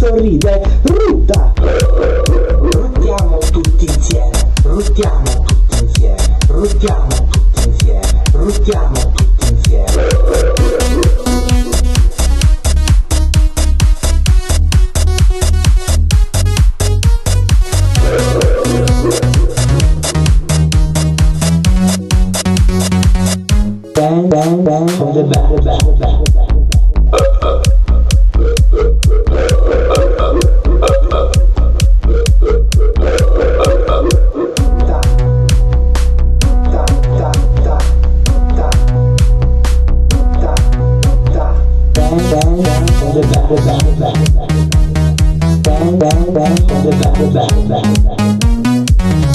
sorride, rutta! Ruttiamo tutti insieme, ruttiamo tutti insieme, ruttiamo tutti insieme, ruttiamo tutti insieme. Bang bang bang from the back. Bang bang bang from the back. Bang bang bang from the back.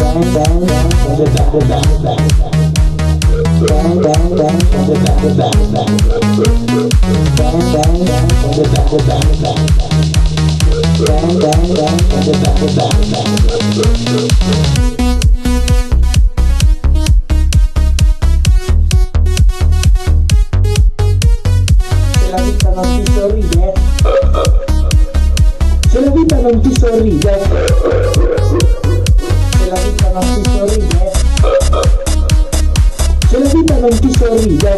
Bang bang bang from the back. Bang bang bang from the back. Bang bang bang from the back. Se la vita non ti sorride, se la vita non ti sorride, se la vita non ti sorride, se la vita non ti sorride,